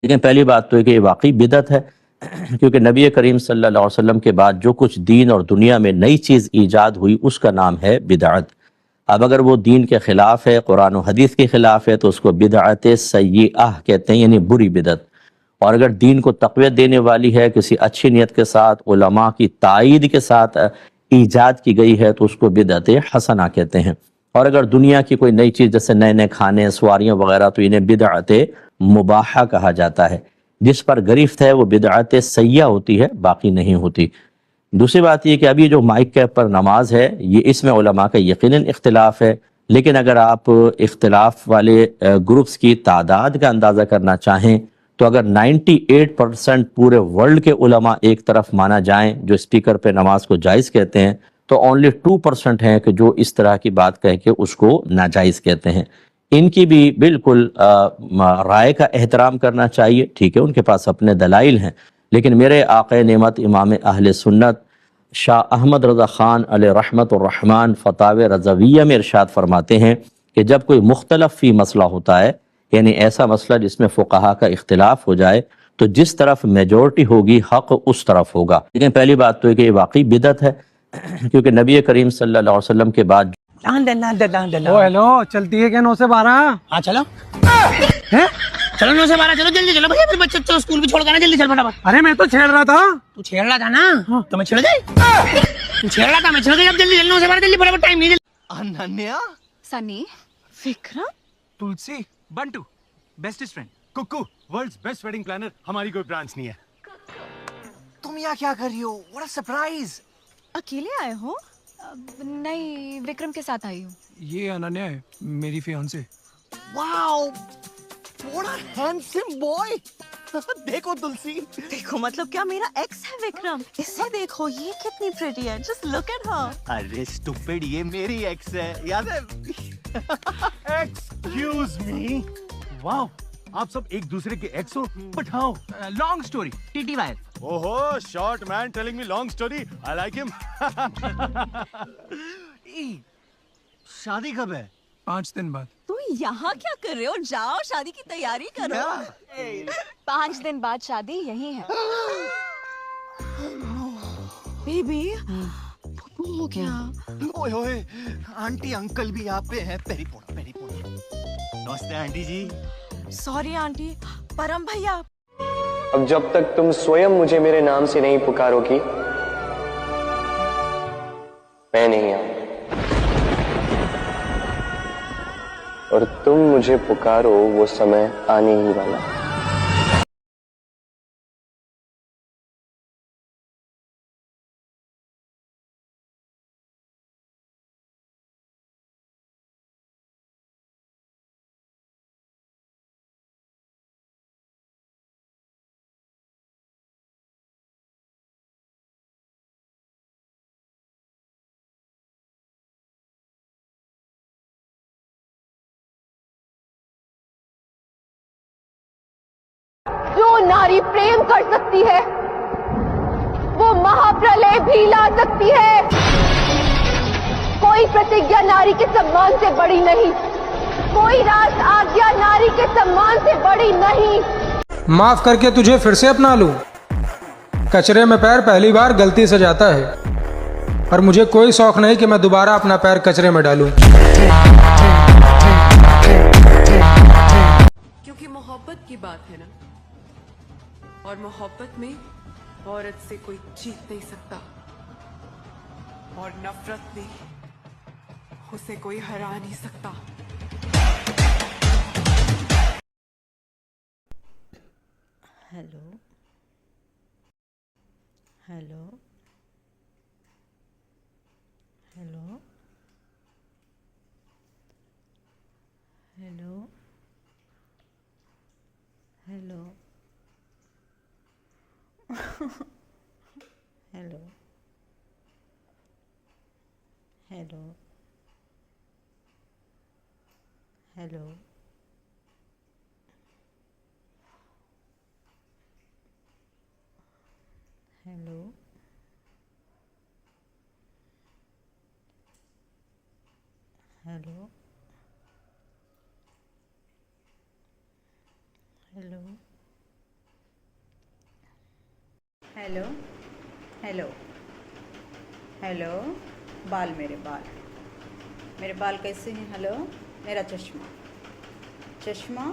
लेकिन पहली बात तो है कि ये वाकई बिदअत है क्योंकि नबी करीम सल्लल्लाहु अलैहि वसल्लम के बाद जो कुछ दीन और दुनिया में नई चीज़ ईजाद हुई उसका नाम है बिदअत। अब अगर वो दीन के ख़िलाफ़ है, कुरान और हदीस के ख़िलाफ़ है तो उसको बिदअत सय्यिअह कहते हैं, यानी बुरी बिदअत। और अगर दीन को तक़वियत देने वाली है, किसी अच्छी नीयत के साथ, उलमा की तायीद के साथ ईजाद की गई है तो उसको बिदअत हसना कहते हैं। और अगर दुनिया की कोई नई चीज़ जैसे नए नए खाने, सवारियाँ वगैरह, तो इन्हें बिदअत मुबाहा कहा जाता है। जिस पर गिरफ्त है वो बिदअत सय्या होती है, बाकी नहीं होती। दूसरी बात ये कि अभी जो माइक के पर नमाज है, ये इसमें उलमा का यकीनन इख्तिलाफ है। लेकिन अगर आप इख्तिलाफ वाले ग्रुप्स की तादाद का अंदाज़ा करना चाहें तो अगर 98% पूरे वर्ल्ड के उलमा एक तरफ माना जाएं जो स्पीकर पे नमाज को जायज़ कहते हैं, तो ओनली 2% हैं कि जो इस तरह की बात कह के उसको नाजायज़ कहते हैं। इनकी भी बिल्कुल राय का एहतराम करना चाहिए। ठीक है, उनके पास अपने दलाइल हैं, लेकिन मेरे आक़ाए नेमत इमाम अहले सुन्नत शाह अहमद रज़ा ख़ान अलैहि रहमतुर रहमान फ़तावे रज़विय्या में इरशाद फरमाते हैं कि जब कोई मुख्तलफ़ फ़ी मसला होता है, यानी ऐसा मसला जिसमें फ़ुक़हा का इख्तिलाफ हो जाए, तो जिस तरफ मेजॉरिटी होगी हक़ उस तरफ होगा। लेकिन पहली बात तो है कि ये वाकई बिदअत है क्योंकि नबी करीम सल्लल्लाहु अलैहि वसल्लम के बाद ओ हेलो, चलती है क्या 9 से 12? हाँ चलो हैं? चलो 9 से 12 चलो जल्दी चलो भैया, फिर बच्चे तो स्कूल भी छोड़ कर ना, जल्दी चल फटाफट। अरे मैं तो छेड़ रहा था। तू छेड़ रहा था ना, तो मैं छेड़ गई। तू छेड़ रहा था, मैं छेड़ गई। अब जल्दी जल्दी 9 से 12 जल्दी फटाफट, टाइम नहीं। Ananya, Sunny, Vikram, Tulsi, Bantu, bestest friend, Kuku, world's best wedding planner. हमारी कोई ब्रांच नहीं है। तुम यहाँ क्या कर रही हो? What a surprise! अकेले आए हो? नहीं, विक्रम के साथ आई हूँ। ये अनन्या है, मेरी fiancee. Wow, what a handsome boy! देखो तुलसी, देखो मतलब क्या मेरा एक्स है विक्रम? इसे देखो, ये कितनी प्रिटी है। Just look at her. अरे स्टूपिड, ये मेरी एक्स है, याद है? Excuse me. वाओ, आप सब एक दूसरे के एक्स हो? But how? Long story, TTY. ओहो, short man telling me long story. I like him. शादी कब है? 5 दिन बाद। तुम यहाँ क्या कर रहे हो? जाओ शादी की तैयारी करो। 5 दिन बाद शादी यही है। बेबी, तुम हो क्या? ओए ओए, आंटी अंकल भी यहाँ पे हैं। पेरी पोड़ा, पेरी पोड़ा। नमस्ते आंटी जी। सॉरी आंटी, परम भैया। अब जब तक तुम स्वयं मुझे मेरे नाम से नहीं पुकारोगी, मैं नहीं आऊंगा। और तुम मुझे पुकारो, वो समय आने ही वाला है। जो नारी प्रेम कर सकती है वो महाप्रलय भी ला सकती है। कोई प्रतिज्ञा नारी के सम्मान से बड़ी नहीं, कोई राष्ट्र आज्ञा नारी के सम्मान से बड़ी नहीं। माफ करके तुझे फिर से अपना लूं। कचरे में पैर पहली बार गलती से जाता है, और मुझे कोई शौक नहीं कि मैं दोबारा अपना पैर कचरे में डालूं। क्योंकि मोहब्बत की बात है ना, और मोहब्बत में औरत से कोई जीत नहीं सकता, और नफरत में उसे कोई हरा नहीं सकता। Hello hello hello hello hello hello hello hello hello hello hello hello hello hello, बाल मेरे बाल कैसे हैं? हेलो, मेरा चश्मा चश्मा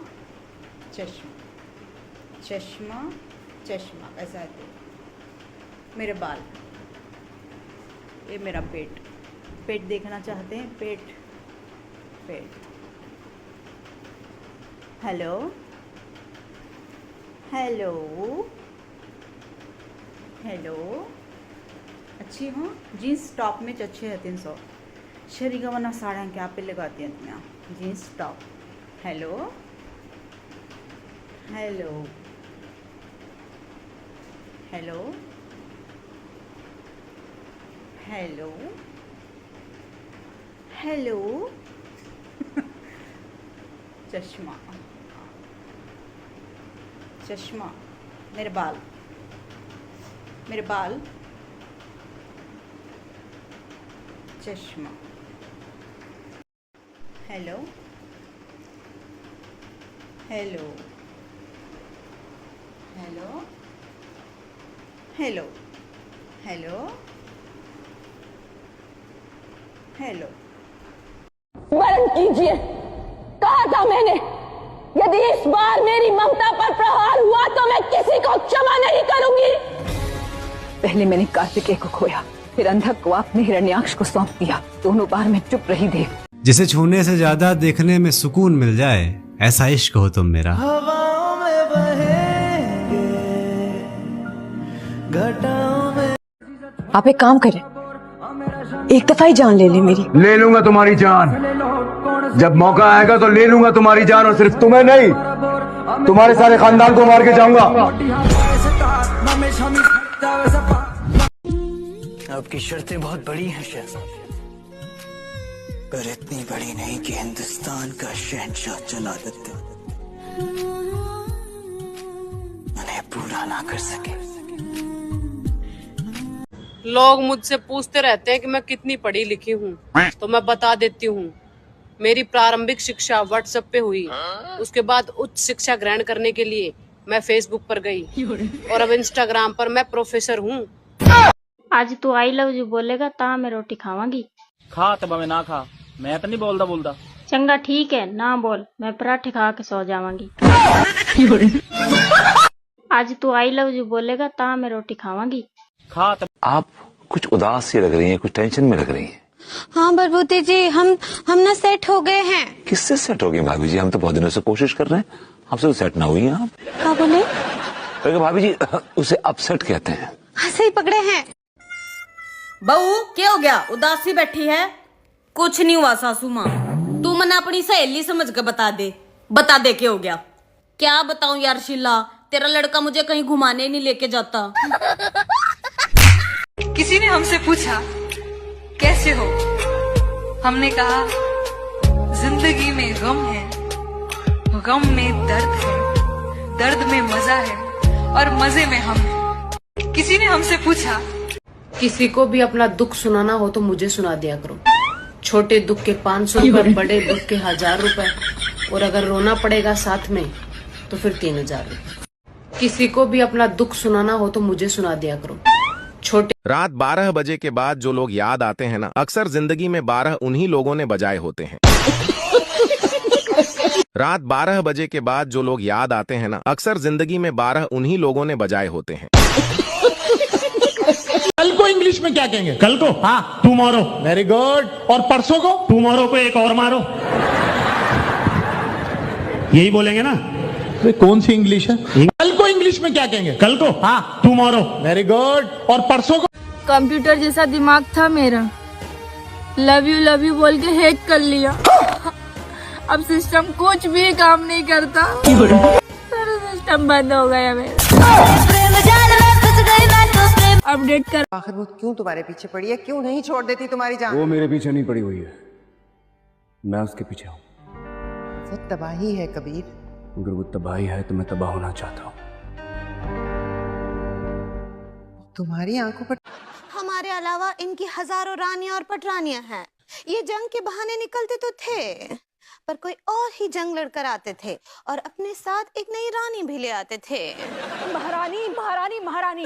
चश्मा चश्मा चश्मा कैसा है? मेरे बाल, ये मेरा पेट देखना चाहते हैं? पेट हेलो हेलो हेलो, अच्छी हूँ, जीन्स टॉप में अच्छे है 300 शरी का वरना साड़ा क्या पे लगाती हैं तुम्हें jeans top. Hello hello hello hello hello चश्मा मेरे बाल चश्मा। Hello hello hello hello hello hello, वर्ण कीजिए, कहा था मैंने, यदि इस बार मेरी ममता पर प्रहार हुआ तो मैं किसी को क्षमा नहीं करूंगी। पहले मैंने कार्तिकेय को खोया, फिर अंधक को आपने हिरण्याक्ष को सौंप दिया। दोनों बार मैं चुप रही देव। जिसे छूने से ज्यादा देखने में सुकून मिल जाए, ऐसा इश्क हो तुम मेरा। हवाओं में बहेंगे, घटाओं में। आप एक काम करें, एक दफा ही जान ले मेरी। ले लूंगा तुम्हारी जान, जब मौका आएगा तो ले लूंगा तुम्हारी जान, और सिर्फ तुम्हें नहीं, तुम्हारे सारे खानदान को मार के जाऊंगा। आपकी शर्तें बहुत बड़ी हैं शहजाद, पर इतनी बड़ी नहीं कि हिंदुस्तान का शहंशाह जलालुद्दीन उन्हें पूरा ना कर सके। लोग मुझसे पूछते रहते हैं कि मैं कितनी पढ़ी लिखी हूँ, तो मैं बता देती हूँ। मेरी प्रारंभिक शिक्षा व्हाट्सएप पे हुई, उसके बाद उच्च शिक्षा ग्रहण करने के लिए मैं फेसबुक पर गई, और अब इंस्टाग्राम पर मैं प्रोफेसर हूँ। आज तू आई लव यू बोलेगा ता मैं रोटी खावांगी। खा तब मैं ना खा, मैं तो नहीं बोलता। चंगा ठीक है, ना बोल, मैं पराठे खा के सो जावांगी। आज तू आई लव यू बोलेगा ता मैं रोटी खावांगी। खा तब। आप कुछ उदास सी लग रही हैं, कुछ टेंशन में लग रही हैं। हाँ बरबूती जी, हम ना सेट हो गए हैं। किससे सेट हो गई भाभी जी? हम तो बहुत दिनों से कोशिश कर रहे हैं, हमसे तो सेट ना हुई हैं आप। हाँ बोले? तो भाभी जी, उसे अपसेट कहते हैं। हाँ सही पकड़े हैं। बहू क्या हो गया, उदासी बैठी है? कुछ नहीं हुआ सासू माँ, तू मना अपनी सहेली समझ के बता दे क्या हो गया। क्या बताऊं यार शीला, तेरा लड़का मुझे कहीं घुमाने नहीं लेके जाता। किसी ने हमसे पूछा कैसे हो, हमने कहा जिंदगी में गम है, गम में दर्द है, दर्द में मजा है, और मजे में हम हैं। किसी ने हमसे पूछा, किसी को भी अपना दुख सुनाना हो तो मुझे सुना दिया करो। छोटे दुख के 500 रुपए, बड़े दुख के 1000 रुपए, और अगर रोना पड़ेगा साथ में तो फिर 3000 रुपए। किसी को भी अपना दुख सुनाना हो तो मुझे सुना दिया करो। छोटे रात 12 बजे के बाद जो लोग याद आते हैं ना, अक्सर जिंदगी में 12 उन्हीं लोगों ने बजाए होते हैं। रात 12 बजे के बाद जो लोग याद आते हैं ना, अक्सर जिंदगी में 12 उन्हीं लोगों ने बजाए होते हैं। कल को इंग्लिश में क्या कहेंगे? कल को हाँ टुमारो, वेरी गुड। और परसों को? टुमारो को एक और मारो, यही बोलेंगे ना। कौन सी इंग्लिश है? कल को इंग्लिश में क्या कहेंगे? कल को हाँ टुमारो, वेरी गुड। और परसों को? कंप्यूटर जैसा दिमाग था मेरा, लव यू बोल के हैक कर लिया। अब सिस्टम कुछ भी काम नहीं करता, सारा सिस्टम बंद हो गया मेरा। अपडेट कर। आखिर वो क्यों तुम्हारे पीछे पड़ी है, क्यों नहीं छोड़ देती तुम्हारी जान? वो मेरे पीछे नहीं पड़ी हुई है, मैं उसके पीछे हूँ। वो तबाही है कबीर। अगर वो तबाही है तो मैं तबाह होना चाहता हूँ। तुम्हारी आंखों पर हमारे अलावा इनकी हजारों रानियां और पटरानियां हैं। ये जंग के बहाने निकलते तो थे, पर कोई और ही जंग लड़कर आते थे और अपने साथ एक नई रानी भी ले आते थे। महारानी महारानी महारानी,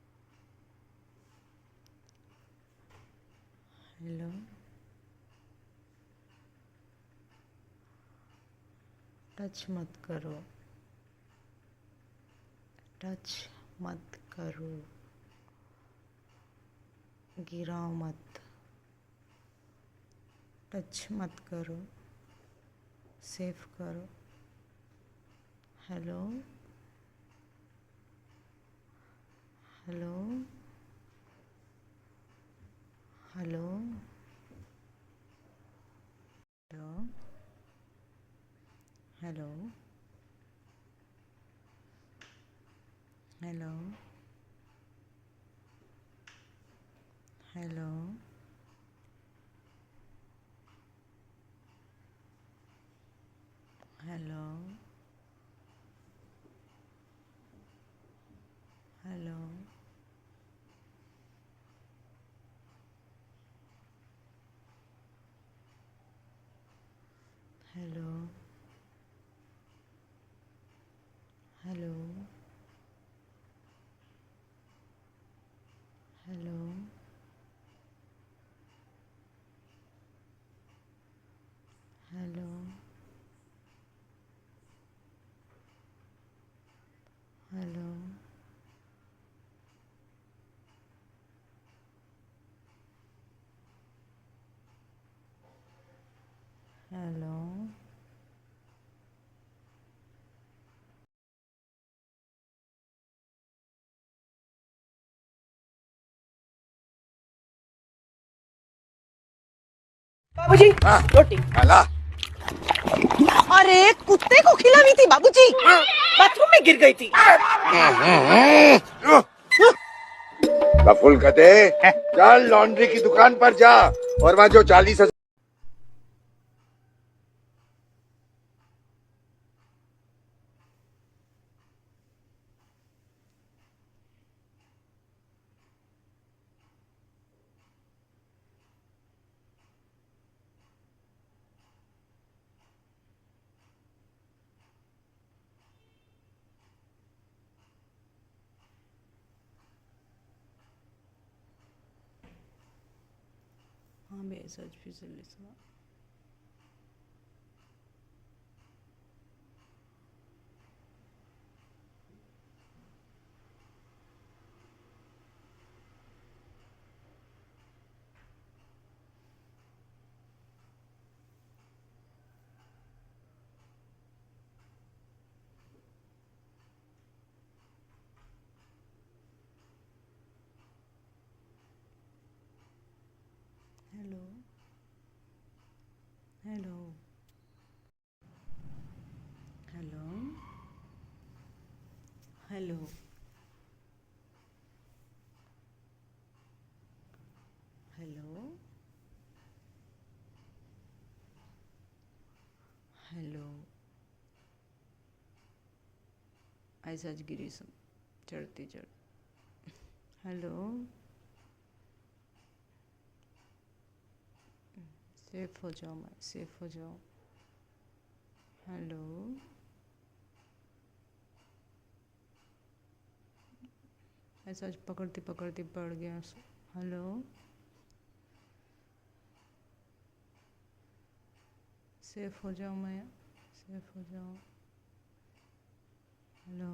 टच मत करो, टच मत करो, गिराओ मत, टच मत करो, सेफ करो। Hello hello hello hello hello hello hello hello hello hello hello hello hello hello बाबूजी रोटी। अरे कुत्ते को खिलानी थी बाबूजी, बाथरूम में गिर गई थी। बफुल गधे, चल लॉन्ड्री की दुकान पर जा और वहाँ जो 40,000। हाँ बे सच भी चल सुना। Hello hello hello hello hello hello ऐसा गिरी सब चढ़ती चढ़। हेलो सेफ हो जाओ, मैं सेफ हो जाओ। हेलो ऐसा पकड़ती पकड़ती पड़ गया। हेलो सेफ हो जाओ, मैं सेफ हो जाओ। Hello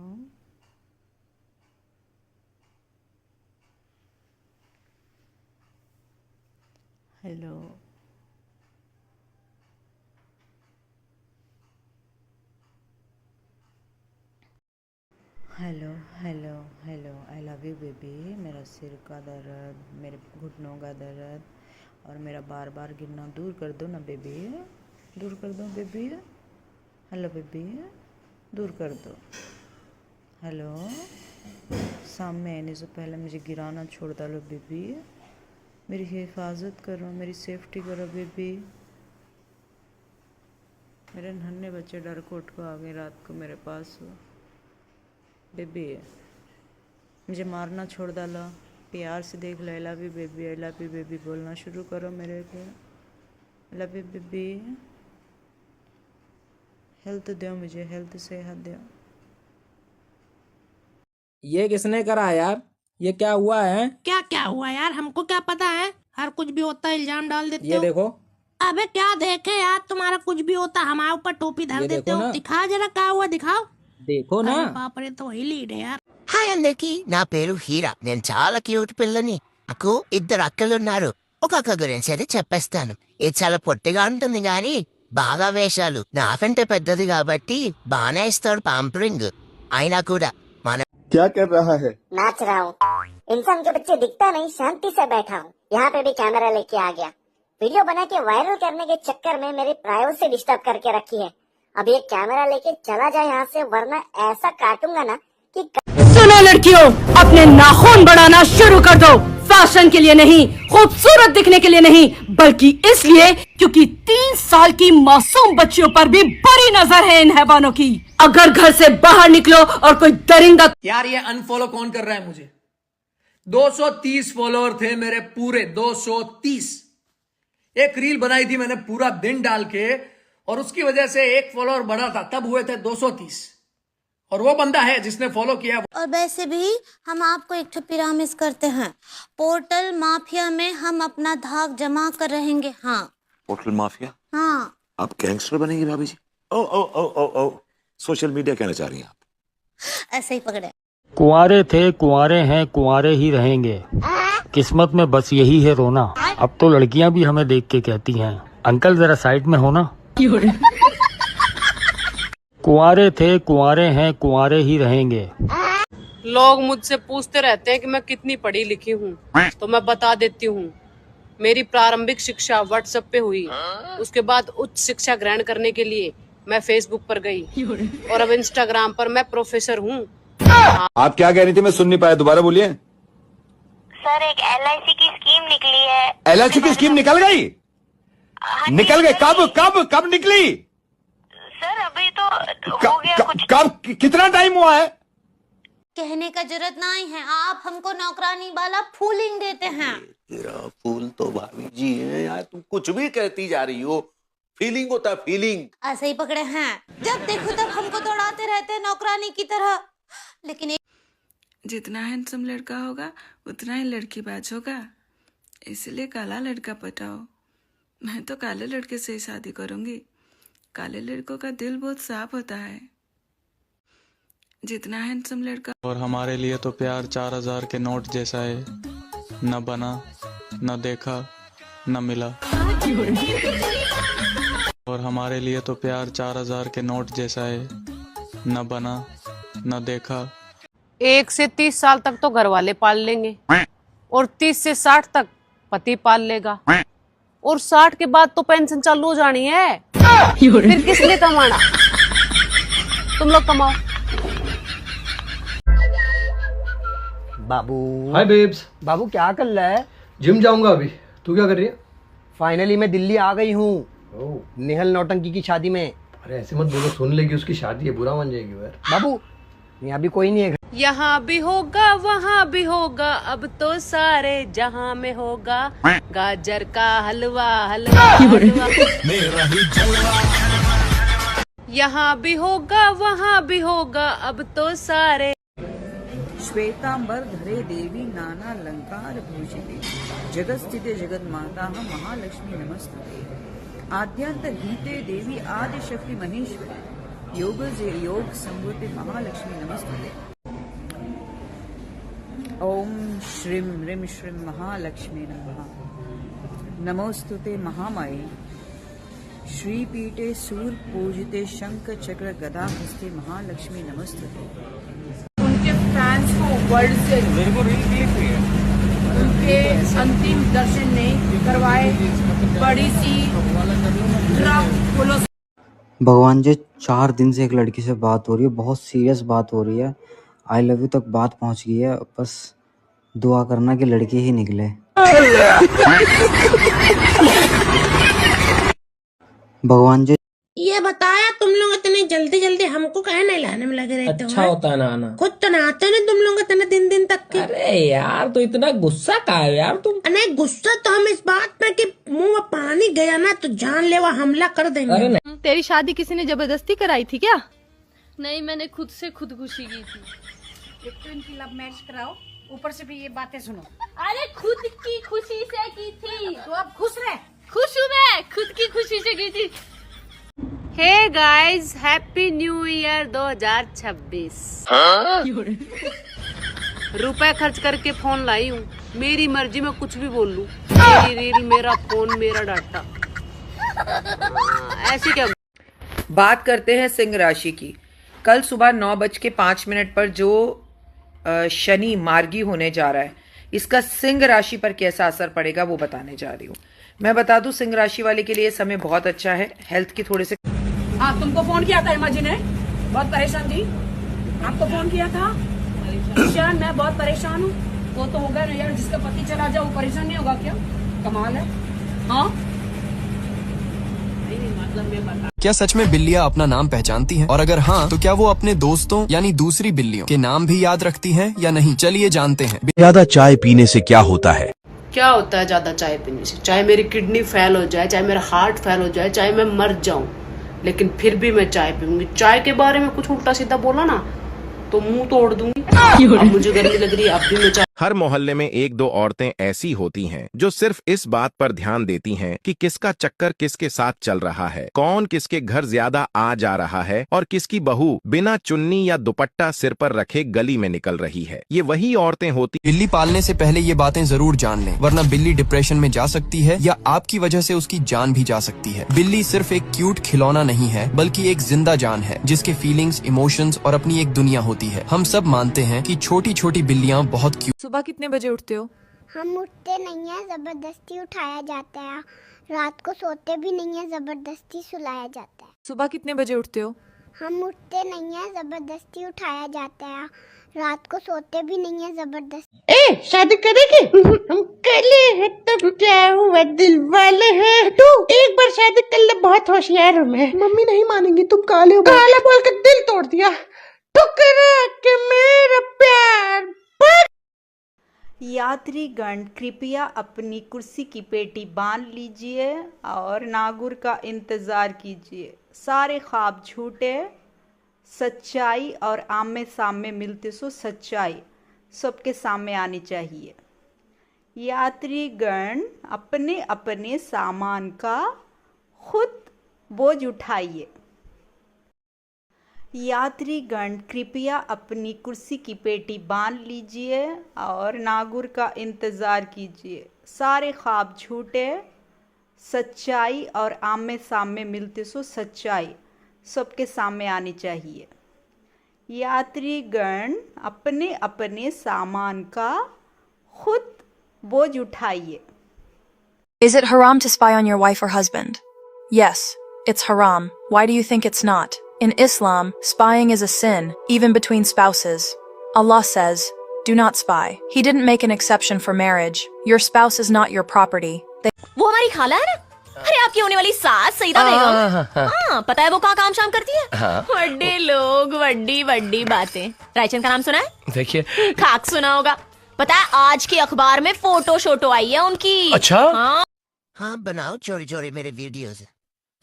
hello hello hello hello I love you baby. मेरा सिर का दर्द, मेरे घुटनों का दर्द और मेरा बार बार गिरना दूर कर दो ना बेबी, दूर कर दो बेबी। हेलो बेबी दूर कर दो। हेलो सामने आने से पहले मुझे गिराना छोड़ डालो बेबी। मेरी हिफाजत करो, मेरी सेफ्टी करो बेबी। मेरे नन्हे बच्चे डर को उठ को आ गए रात को मेरे पास बेबी। मुझे मारना छोड़ डालो, प्यार से देख लो। I love you baby, I love you baby बोलना शुरू करो मेरे को। I love you baby. Health दो मुझे, हेल्थ सेहत दो। ये किसने करा यार? ये क्या हुआ है? क्या क्या हुआ यार, हमको क्या पता है? हर कुछ भी होता है, इल्जाम डाल देते ये हो। देखो, अबे क्या देखे यार, तुम्हारा कुछ भी होता हमारे ऊपर टोपी धर ये देते देखो हो। ना। दिखा जरा क्या हुआ, दिखाओ। देखो ना। अरे बाप रे, तो वही लीड है यार। హాయ్ అందరికి, నా పేరు హీరా. నేను చాలా క్యూట్ పిల్లని. నాకు 2 అక్కలు ఉన్నారు. ఒక అక్క గురించి అయితే చెప్పేస్తాను. ఇది చాలా పొట్టిగా ఉంటుంది గాని బాగా వేషాలు. నాకంటే పెద్దది కాబట్టి బానే ఇస్తాడు పాంపరింగ్. అయినా కూడా మన क्या कर रहा है? नाच रहा हूँ। इंसान के बच्चे दिखता नहीं, शांति से बैठा हूँ। यहाँ पे भी कैमरा लेके आ गया। वीडियो बना के वायरल करने के चक्कर में मेरी प्राइवेसी डिस्टर्ब करके रखी है। अब ये कैमरा लेके चला जाए यहाँ से, वरना ऐसा काटूंगा ना कि सुनो लड़कियों, अपने नाखून बढ़ाना शुरू कर दो। फैशन के लिए नहीं, खूबसूरत दिखने के लिए नहीं, बल्कि इसलिए क्योंकि 3 साल की मासूम बच्चियों पर भी बड़ी नजर है इन हैवानों की। अगर घर से बाहर निकलो और कोई दरिंदा। यार ये अनफॉलो कौन कर रहा है मुझे? 230 फॉलोअर थे मेरे, पूरे 230। एक रील बनाई थी मैंने पूरा दिन डाल के, और उसकी वजह से 1 फॉलोअर बढ़ा था, तब हुए थे 230। और वो बंदा है जिसने फॉलो किया। और वैसे भी हम आपको एक पिरामिस करते हैं। पोर्टल माफिया में हम अपना धाक जमा कर रहेंगे। हाँ पोर्टल माफिया? हाँ। आप गैंगस्टर बनेंगे भाभी जी? ओ ओ ओ ओ ओ सोशल मीडिया कहना चाह रही हैं आप? ऐसे ही पकड़े। कुंवारे थे, कुंवारे हैं, कुंवारे ही रहेंगे। किस्मत में बस यही है रोना। अब तो लड़कियां भी हमें देख के कहती हैं, अंकल जरा साइड में हो ना। कुंवारे थे, कुंवारे हैं, कुंवारे ही रहेंगे। लोग मुझसे पूछते रहते हैं कि मैं कितनी पढ़ी लिखी हूँ, तो मैं बता देती हूँ। मेरी प्रारंभिक शिक्षा व्हाट्सएप पे हुई। उसके बाद उच्च शिक्षा ग्रहण करने के लिए मैं फेसबुक पर गई, और अब इंस्टाग्राम पर मैं प्रोफेसर हूँ। आप क्या कह रही थी? मैं सुन नहीं पाया, दोबारा बोलिए। सर एक LIC की स्कीम निकली है। LIC की स्कीम निकल गई? निकल गई? कब निकली? सर अभी तो हो गया कुछ। कब? कितना टाइम हुआ है? कहने का जरूरत नहीं है, आप हमको नौकरानी वाला फूलिंग देते हैं। तेरा फूल तो भाभी जी है यार, तुम कुछ भी कहती जा रही हो। फीलिंग होता है फीलिंग। ऐसे ही पकड़े हैं, जब देखो तब हमको दौड़ाते रहते हैं नौकरानी की तरह। लेकिन जितना हैंडसम लड़का होगा उतना ही लड़कीबाज होगा, इसलिए काला लड़का पटाओ। मैं तो काले लड़के से ही शादी करूंगी। काले लड़कों का दिल बहुत साफ होता है। जितना हैंडसम लड़का। और हमारे लिए तो प्यार 4000 के नोट जैसा है, न बना न देखा न मिला। और हमारे लिए तो प्यार 4000 के नोट जैसा है, न बना न देखा। 1 से 30 साल तक तो घर वाले पाल लेंगे, और 30 से 60 तक पति पाल लेगा, और 60 के बाद तो पेंशन चालू हो जानी है। फिर किस लिए कमाना? तुम लोग कमाओ। बाबू। हाय बेब्स। बाबू क्या कर रहा है? जिम जाऊंगा अभी। तू क्या कर रही है? फाइनली मैं दिल्ली आ गई हूँ, निहल नौटंकी की शादी में। अरे ऐसे मत बोलो, सुन लेगी, उसकी शादी है, बुरा मान जाएगी यार। बाबू यहाँ भी कोई नहीं है। यहाँ भी होगा वहाँ भी होगा, अब तो सारे जहाँ में होगा गाजर का हलवा हलवा हलवा। यहाँ भी होगा वहाँ भी होगा, अब तो सारे। श्वेतांबर धरे देवी नाना अलंकार भूषिते, जगत्स्थिते जगत माता महालक्ष्मी नमस्ते। आद्यांतरहिते देवी आदिशक्ति महेश्वरी, योग जे योग संभूते महालक्ष्मी नमस्ते। ओम श्रीं ह्रीं श्रीं महालक्ष्मी नमः। नमोस्तुते महामाये, श्रीपीठे सूर पूजिते शंख चक्र गदा हस्ते महालक्ष्मी नमस्ते। उनके फैंस को वर्ल्ड से उनके अंतिम दर्शन नहीं करवाए, बड़ी सी ट्रक पुलिस। भगवान जी 4 दिन से एक लड़की से बात हो रही है, बहुत सीरियस बात हो रही है, आई लव यू तक बात पहुंच गई है, बस दुआ करना कि लड़की ही निकले। भगवान जी ये बताया, तुम लोग इतने जल्दी जल्दी हमको कहे नहीं लाने में लगे रहते हो? अच्छा होता है ना आना। खुद तो नहाते नहीं तुम लोग इतने दिन तक के। अरे यार तो इतना गुस्सा का है यार तुम? नहीं गुस्सा तो हम इस बात में कि मुंह में पानी गया ना तो जानलेवा हमला कर देंगे। अरे नहीं। तेरी शादी किसी ने जबरदस्ती कराई थी क्या? नहीं, मैंने खुद से खुदकुशी की थी। तो इनकी लव मैरिज कराओ, ऊपर से भी ये बातें सुनो। अरे खुद की खुशी से की थी। तो अब खुश रहे। खुश हूँ मैं, खुद की खुशी से गई थी। Hey guys, happy new year 2026। रुपए खर्च करके फोन लाई हूँ, मेरी मर्जी में कुछ भी बोल लूं। मेरी रील, मेरा फोन, मेरा डाटा। ऐसी क्या। बात करते हैं सिंह राशि की। कल सुबह 9:05 पर जो शनि मार्गी होने जा रहा है, इसका सिंह राशि पर कैसा असर पड़ेगा वो बताने जा रही हूँ। मैं बता दूं, सिंह राशि वाले के लिए समय बहुत अच्छा है। हेल्थ की थोड़े से। हाँ, तुमको फोन किया था हिमा जी ने, बहुत परेशान थी। आपको फोन किया था ईशान, मैं बहुत परेशान हूँ। वो तो होगा ना यार, जिसका पति चला जाए वो परेशान नहीं होगा क्या? कमाल है। हाँ, क्या सच में बिल्लियाँ अपना नाम पहचानती हैं? और अगर हाँ, तो क्या वो अपने दोस्तों यानी दूसरी बिल्लियों के नाम भी याद रखती हैं या नहीं? चलिए जानते हैं। ज्यादा चाय पीने से क्या होता है? क्या होता है ज्यादा चाय पीने से? चाहे मेरी किडनी फेल हो जाए, चाहे मेरा हार्ट फेल हो जाए, चाहे मैं मर जाऊं, लेकिन फिर भी मैं चाय पीऊंगी। चाय के बारे में कुछ उल्टा सीधा बोला ना तो मुंह तोड़ दूंगी। अब मुझे गर्मी लग रही है, अब भी मैं चाय। हर मोहल्ले में एक दो औरतें ऐसी होती हैं जो सिर्फ इस बात पर ध्यान देती हैं कि किसका चक्कर किसके साथ चल रहा है, कौन किसके घर ज्यादा आ जा रहा है और किसकी बहू बिना चुन्नी या दुपट्टा सिर पर रखे गली में निकल रही है। ये वही औरतें होती। बिल्ली पालने से पहले ये बातें जरूर जान लें, वरना बिल्ली डिप्रेशन में जा सकती है या आपकी वजह से उसकी जान भी जा सकती है। बिल्ली सिर्फ एक क्यूट खिलौना नहीं है, बल्कि एक जिंदा जान है जिसके फीलिंग्स, इमोशंस और अपनी एक दुनिया होती है। हम सब मानते हैं कि छोटी छोटी बिल्लियाँ बहुत क्यूट। सुबह कितने बजे उठते हो? हम उठते नहीं है, जबरदस्ती उठाया जाता है। रात को सोते भी नहीं है, जबरदस्ती सुलाया जाता है। सुबह कितने बजे उठते हो? हम उठते नहीं है, जबरदस्ती उठाया जाता है। रात को सोते भी नहीं है, जबरदस्ती। शादी करेगी? हम काले हैं तब क्या हुआ, दिल वाले हैं। तू एक बार शादी कर ले, बहुत होशियार हूँ मैं। मम्मी नहीं मानेंगी, तुम काले हो। काला बोल के दिल तोड़ दिया, ठुकरा के मेरा प्यार। यात्रीगण कृपया अपनी कुर्सी की पेटी बांध लीजिए और नागुर का इंतजार कीजिए। सारे ख्वाब झूठे, सच्चाई और आमने सामने मिलते सो सच्चाई सबके सामने आनी चाहिए। यात्रीगण अपने अपने सामान का खुद बोझ उठाइए। यात्रीगण कृपया अपनी कुर्सी की पेटी बांध लीजिए और नागुर का इंतज़ार कीजिए। सारे ख्वाब झूठे, सच्चाई और आमने सामने मिलते सो सच्चाई सबके सामने आनी चाहिए। यात्रीगण अपने अपने सामान का खुद बोझ उठाइए। Is it haram to spy on your wife or husband? Yes, it's haram. Why do you think it's not? In Islam, spying is a sin, even between spouses. Allah says, do not spy. He didn't make an exception for marriage. Your spouse is not your property. वो हमारी खाला है ना? अरे आपकी होने वाली सास सईदा बेगम। हाँ, पता है वो कहाँ काम शाम करती है? बड़े लोग, बड़ी बड़ी बातें। रायचंद का नाम सुना है? देखिए, खाक सुना होगा। पता है आज के अखबार में फोटो शोटो आई है उनकी। अच्छा? हाँ, बनाओ चोरी चोरी मेरे वीडियोस,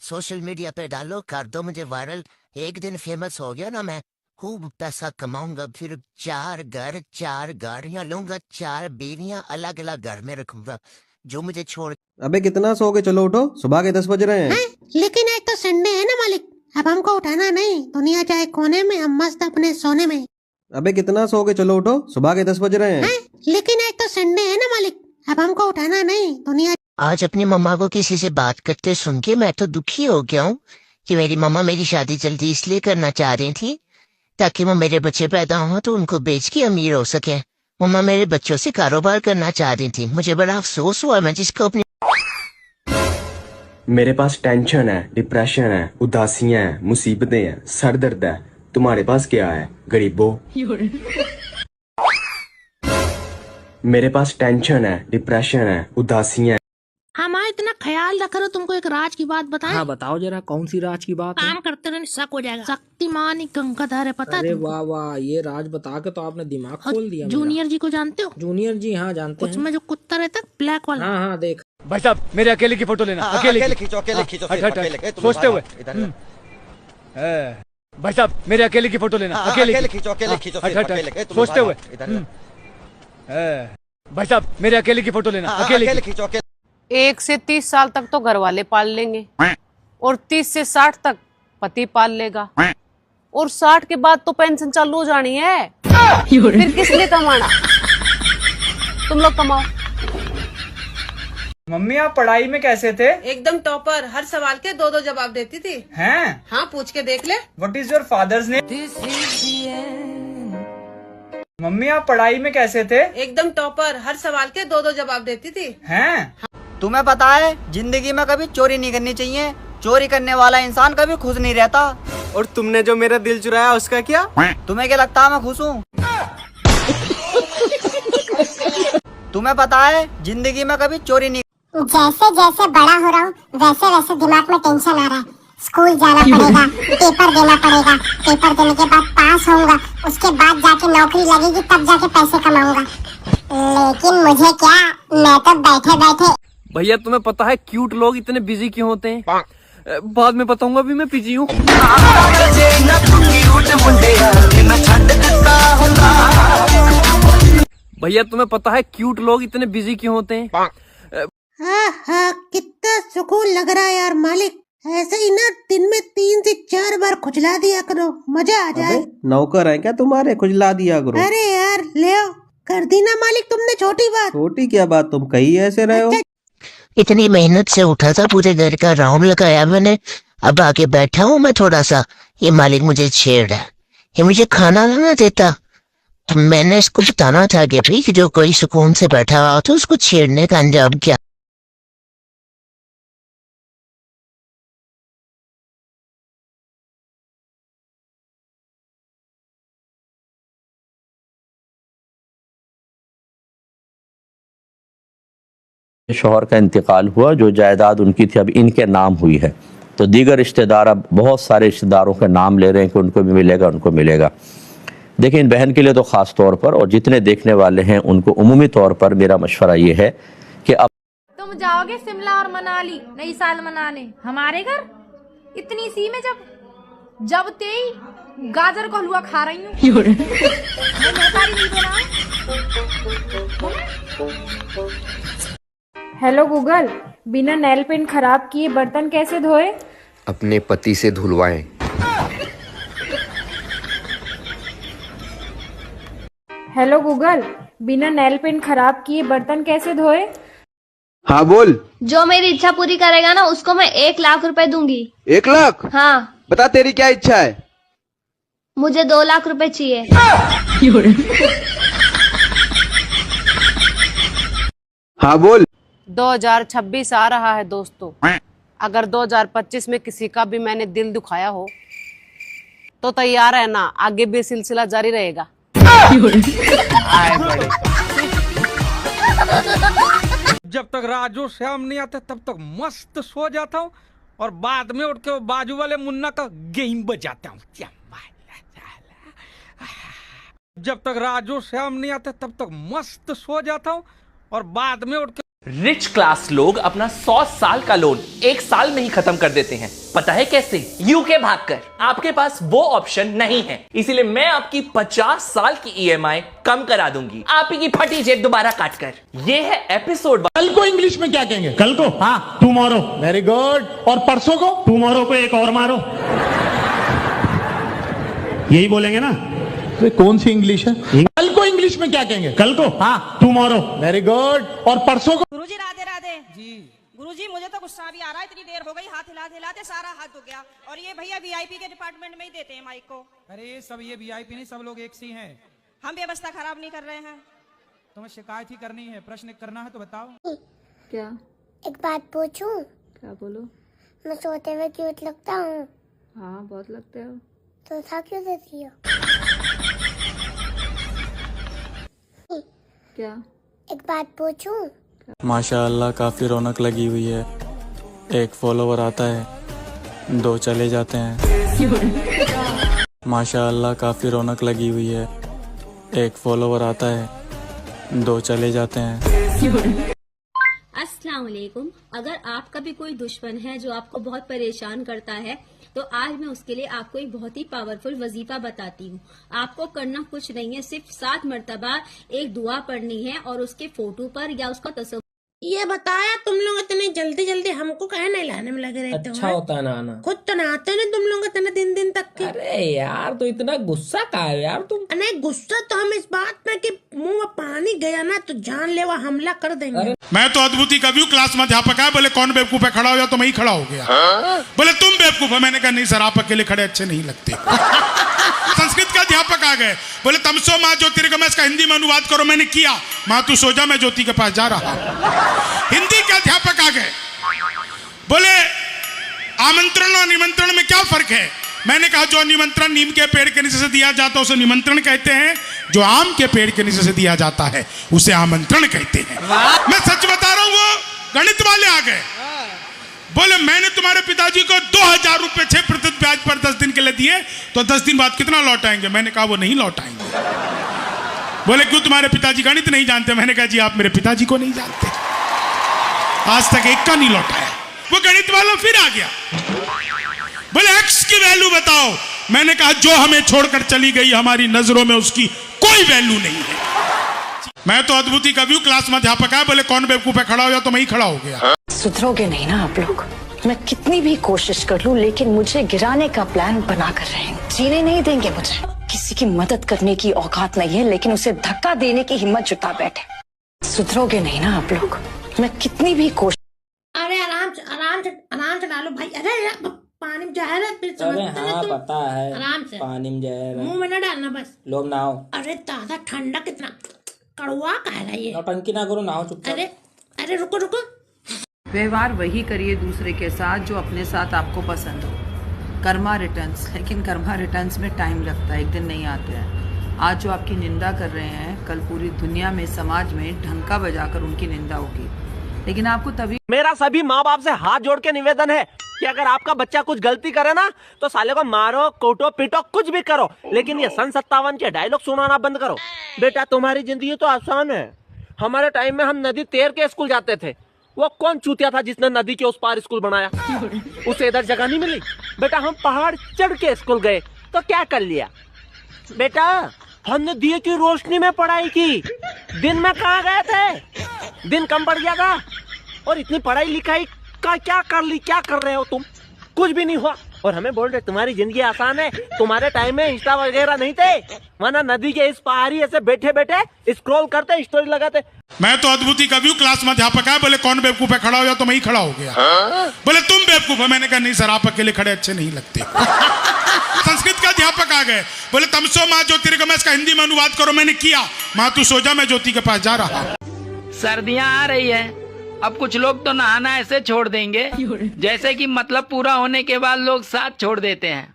सोशल मीडिया पे डालो, कर दो मुझे वायरल। एक दिन फेमस हो गया ना, मैं खूब पैसा कमाऊंगा, फिर 4 घर 4 गाड़ियां लूंगा, 4 बीवियां अलग अलग घर में रखूंगा। जो मुझे छोड़। अबे कितना सोओगे? चलो उठो, सुबह के 10 बज रहे हैं। लेकिन एक तो संडे है ना मालिक, अब हमको उठाना नहीं। दुनिया चाहे कोने में, हम मस्त अपने सोने में। अबे कितना सोओगे? चलो उठो, सुबह के 10 बज रहे हैं। लेकिन एक तो संडे है ना मालिक, अब हमको उठाना नहीं। दुनिया। आज अपनी मम्मा को किसी से बात करते सुन के मैं तो दुखी हो गया हूँ कि मेरी मम्मा मेरी शादी जल्दी इसलिए करना चाह रही थी ताकि वो मेरे बच्चे पैदा हो तो उनको बेच के अमीर हो सके। मम्मा मेरे बच्चों से कारोबार करना चाह रही थी। मुझे बड़ा अफसोस हुआ, मैं जिसको अपनी। मेरे पास टेंशन है, डिप्रेशन है, उदासियां हैं, मुसीबतें हैं, सर दर्द है। तुम्हारे पास क्या है गरीबों? मेरे पास टेंशन है, डिप्रेशन है, उदासियां। हमारा इतना ख्याल रख रहे हो, तुमको एक राज की बात बताएं? हाँ बताओ जरा, कौन सी राज की बात है? काम करते रहने शक हो जाएगा। शक्तिमान ही गंगाधर है, पता है? अरे वाह वाह, ये राज बता के तो आपने दिमाग खोल दिया। जूनियर जी को जानते हो? जूनियर जी हाँ जानते हैं। उसमें जो कुत्ता रहता है ब्लैक वाला। हाँ हाँ देख। भाई साहब मेरे अकेले की फोटो लेना। अकेले खींचो, अकेले खींचो, सोचते हुए। भाई साहब मेरे अकेले की फोटो लेना। अकेले खींचो, अकेले खींचो, सोचते हुए। भाई साहब मेरे अकेले की फोटो लेना। अकेले खींचो, अकेले। 1 से 30 साल तक तो घर वाले पाल लेंगे और 30 से 60 तक पति पाल लेगा और 60 के बाद तो पेंशन चालू हो जानी है। फिर किस लिए कमाना? तुम लोग कमाओ। मम्मी आप पढ़ाई में कैसे थे? एकदम टॉपर, हर सवाल के 2-2 जवाब देती थी। हैं? हाँ, पूछ के देख ले। What is your father's name? Mummy आप पढ़ाई में कैसे थे? एकदम टॉपर, हर सवाल के 2-2 जवाब देती थी। हैं? तुम्हें पता है जिंदगी में कभी चोरी नहीं करनी चाहिए। चोरी करने वाला इंसान कभी खुश नहीं रहता। और तुमने जो मेरा दिल चुराया उसका क्या? तुम्हें क्या लगता है मैं खुश हूँ? तुम्हें पता है जिंदगी में कभी चोरी नहीं। जैसे जैसे बड़ा हो रहा हूँ वैसे वैसे दिमाग में टेंशन आ रहा है। स्कूल जाना पड़ेगा, पेपर देना पड़ेगा, पेपर देने के बाद पास होऊंगा, उसके बाद जाके नौकरी लगेगी, तब जाके पैसे कमाऊंगा। लेकिन मुझे क्या, मैं तो बैठे बैठे। भैया तुम्हें पता है क्यूट लोग इतने बिजी क्यों होते हैं? बाद में बताऊंगा, अभी मैं बिजी हूँ। भैया तुम्हें पता है क्यूट लोग इतने बिजी क्यों होते हैं? हाँ हाँ, कितना सुकून लग रहा है यार मालिक। ऐसे ही ना दिन में 3 से 4 बार खुजला दिया करो, मजा आ जाए। नौकर है क्या तुम्हारे, खुजला दिया करो। अरे यार ले आओ, कर दी ना मालिक तुमने छोटी बात। छोटी क्या बात, तुम कहीं ऐसे रहे हो। इतनी मेहनत से उठा था, पूरे घर का राउंड लगाया मैंने, अब आके बैठा हूँ मैं थोड़ा सा। ये मालिक मुझे छेड़ रहा है, ये मुझे खाना ना देता। तो मैंने इसको बताना था कि भाई जो कोई सुकून से बैठा हुआ तो उसको छेड़ने का अंजाम क्या। शौहर का इंतकाल हुआ, जो जायदाद उनकी थी अब इनके नाम हुई है, तो दीगर रिश्तेदार अब बहुत सारे रिश्तेदारों के नाम ले रहे हैं कि उनको भी मिलेगा, उनको मिलेगा। देखिए इन बहन के लिए तो ख़ास तौर पर, और जितने देखने वाले हैं उनको उमूमी तौर पर मेरा मशवरा ये है कि अब तुम जाओगे शिमला और मनाली नई साल मनाने हमारे घर, इतनी सी में जब तेई गाजर का हलवा खा रही हूँ। हेलो गूगल, बिना नेल पेंट खराब किए बर्तन कैसे धोए? अपने पति से धुलवाएं। हेलो गूगल, बिना नेल पेंट खराब किए बर्तन कैसे धोए? हाँ बोल। जो मेरी इच्छा पूरी करेगा ना उसको मैं 1 लाख रुपए दूंगी। 1 लाख? हाँ। बता तेरी क्या इच्छा है? मुझे 2 लाख रुपए चाहिए। हाँ बोल। 2026 आ रहा है दोस्तों, अगर 2025 में किसी का भी मैंने दिल दुखाया हो तो तैयार है ना, आगे भी सिलसिला जारी रहेगा। जब तक राजू श्याम नहीं आते तब तक मस्त सो जाता हूँ और बाद में उठ के बाजू वाले मुन्ना का गेम बजाता हूँ। जब तक राजू श्याम नहीं आते तब तक मस्त सो जाता हूँ और बाद में उठ के। रिच क्लास लोग अपना 100 साल का लोन 1 साल में ही खत्म कर देते हैं। पता है कैसे? यूके भागकर। आपके पास वो ऑप्शन नहीं है, इसीलिए मैं आपकी 50 साल की ईएमआई कम करा दूंगी, आप ही की फटी जेब दोबारा काट कर। ये है एपिसोड। कल को इंग्लिश में क्या कहेंगे? कल को हाँ टुमारो, वेरी गुड। और परसों को? टुमारो को एक और मारो, यही बोलेंगे ना। तो कौन सी इंग्लिश है? कल को इंग्लिश में क्या कहेंगे? कल को हाँ टुमारो, वेरी गुड। और परसों को? गुरुजी राधे राधे जी। गुरुजी मुझे तो गुस्सा भी आ रहा है, इतनी देर हो गई, हाथ हिलाते हिलाते सारा हाथ दुख गया। और ये भैया वीआईपी के डिपार्टमेंट में ही देते हैं माइक को। अरे सब ये वीआईपी नहीं, सब लोग एक सी हैं। हम व्यवस्था खराब नहीं कर रहे हैं। तुम्हें शिकायत ही करनी है, प्रश्न करना है तो बताओ। क्या? एक बात पूछूं? क्या बोलो? मैं सोते हुए क्यूट लगता हूँ? हाँ बहुत लगते हो। तो था क्यों देती हो? क्या? एक बात पूछूं? माशाअल्लाह काफी रौनक लगी हुई है। एक फॉलोवर आता है, 2 चले जाते हैं। माशाअल्लाह काफी रौनक लगी हुई है। एक फॉलोवर आता है, 2 चले जाते हैं। अस्सलाम वालेकुम। अगर आपका भी कोई दुश्मन है जो आपको बहुत परेशान करता है तो आज मैं उसके लिए आपको एक बहुत ही पावरफुल वजीफा बताती हूँ। आपको करना कुछ नहीं है, सिर्फ 7 मरतबा एक दुआ पढ़नी है और उसके फोटो पर या उसका तस्वीर ये बताया तुम लोग इतने जल्दी जल्दी हमको कहे नहीं लाने में लगे रहते अच्छा होता है नहाना। खुद तो नहाते नहीं तुम लोग इतने दिन दिन तक के। अरे यार तो इतना गुस्सा का है यार तुम। अरे गुस्सा तो हम इस बात में कि मुंह में पानी गया ना तो जानलेवा हमला कर देंगे। मैं तो अद्भुती कवि हूँ, क्लास में अध्यापक है, बोले कौन बेवकूफ है खड़ा हो गया तो मैं ही खड़ा हो गया। बोले तुम बेवकूफ है, मैंने कहा नहीं सर आप अकेले खड़े अच्छे नहीं लगते। संस्कृत का अध्यापक आ गए, बोले तमसो माँ ज्योतिर्गमय इसका हिंदी में अनुवाद करो। मैंने किया, माँ तू सो जा मैं ज्योति के पास जा रहा। हिंदी के अध्यापक आ गए, बोले आमंत्रण और निमंत्रण में क्या फर्क है। मैंने कहा जो निमंत्रण नीम के पेड़ के नीचे से दिया जाता है उसे निमंत्रण कहते हैं, जो आम के पेड़ के नीचे से दिया जाता है उसे आमंत्रण कहते हैं। मैं सच बता रहा हूं, वो गणित वाले आ गए, बोले मैंने तुम्हारे पिताजी को 2000 रुपए 6% ब्याज पर 10 दिन के लिए दिए तो 10 दिन बाद कितना लौटाएंगे। मैंने कहा वो नहीं लौटाएंगे। बोले क्यों तुम्हारे पिताजी गणित नहीं जानते। मैंने कहा जी आप मेरे पिताजी को नहीं जानते, आज तक एक का नहीं लौटाया। वो गणित वाला फिर आ गया, बोले एक्स की वैल्यू बताओ। मैंने कहा जो हमें छोड़कर चली गई हमारी नजरों में उसकी कोई वैल्यू नहीं है। मैं तो अद्भुती कवि हूँ, क्लास में अध्यापक है, बोले कौन बेवकूफ है खड़ा हो गया तो मैं ही खड़ा हो गया। सुधरोगे नहीं ना आप लोग। मैं कितनी भी कोशिश कर लूं लेकिन मुझे गिराने का प्लान बना कर रहेंगे। जीने नहीं देंगे मुझे। किसी की मदद करने की औकात नहीं है लेकिन उसे धक्का देने की हिम्मत जुटा बैठे। सुधरोगे नहीं ना आप लोग। मैं कितनी भी कोशिश। अरे आराम से डालो भाई। अरे पानी में जहर है फिर अरे हाँ पता है, आराम से पानी में जहर है, मुंह में न डालना बस। लोग नहाओ। अरे दादा ठंडा कितना कड़वा कहेगा ये। नौटंकी ना करो, नहाओ चुपचाप। अरे रुको रुको। व्यवहार वही करिए दूसरे के साथ जो अपने साथ आपको पसंद हो। कर्मा रिटर्न्स, लेकिन कर्मा रिटर्न्स में टाइम लगता है, एक दिन नहीं आते हैं। आज जो आपकी निंदा कर रहे हैं कल पूरी दुनिया में समाज में ढंका बजाकर उनकी निंदा होगी, लेकिन आपको तभी। मेरा सभी माँ बाप से हाथ जोड़ के निवेदन है कि अगर आपका बच्चा कुछ गलती करे ना तो साले को मारो कोटो पीटो कुछ भी करो, लेकिन ये सन 57 के डायलॉग सुनाना बंद करो। बेटा तुम्हारी जिंदगी तो आसान है, हमारे टाइम में हम नदी तैर के स्कूल जाते थे। वो कौन चूतिया था जिसने नदी के उस पार स्कूल बनाया, उसे इधर जगह नहीं मिली। बेटा हम पहाड़ चढ़ के स्कूल गए तो क्या कर लिया। बेटा हमने दिए की रोशनी में पढ़ाई की, दिन में कहाँ गए थे, दिन कम पड़ गया था। और इतनी पढ़ाई लिखाई का क्या कर रहे हो तुम, कुछ भी नहीं हुआ। और हमें बोल रहे तुम्हारी जिंदगी आसान है, तुम्हारे टाइम में इंस्टा वगैरह नहीं थे, वरना नदी के इस पहाड़ी ऐसे बैठे बैठे स्क्रॉल करते स्टोरी लगाते। मैं तो अद्भुती कवि हूँ, क्लास में अध्यापक है, बोले कौन बेवकूफ है खड़ा हो गया तो मैं ही खड़ा हो गया। बोले तुम बेवकूफ है। मैंने कहा नहीं सर आप अकेले खड़े अच्छे नहीं लगते। संस्कृत का अध्यापक आ गए, बोले तमसो माँ ज्योतिर्गमय इसका हिंदी में अनुवाद करो। मैंने किया, माँ तू सो जा मैं ज्योति के पास जा रहा। सर्दियाँ आ रही है, अब कुछ लोग तो नहाना ऐसे छोड़ देंगे जैसे कि मतलब पूरा होने के बाद लोग साथ छोड़ देते हैं।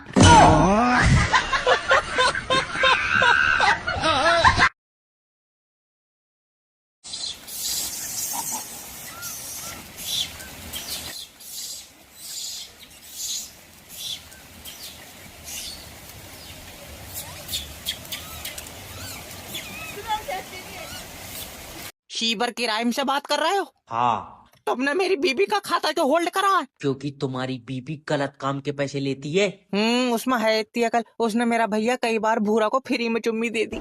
शीबर की राइम से बात कर रहे हो? हाँ। तुमने मेरी बीबी का खाता क्यों होल्ड करा है? क्योंकि तुम्हारी बीबी गलत काम के पैसे लेती है। उसमें है इतनी अकल। उसने मेरा भैया कई बार भूरा को फ्री में चुम्मी दे दी।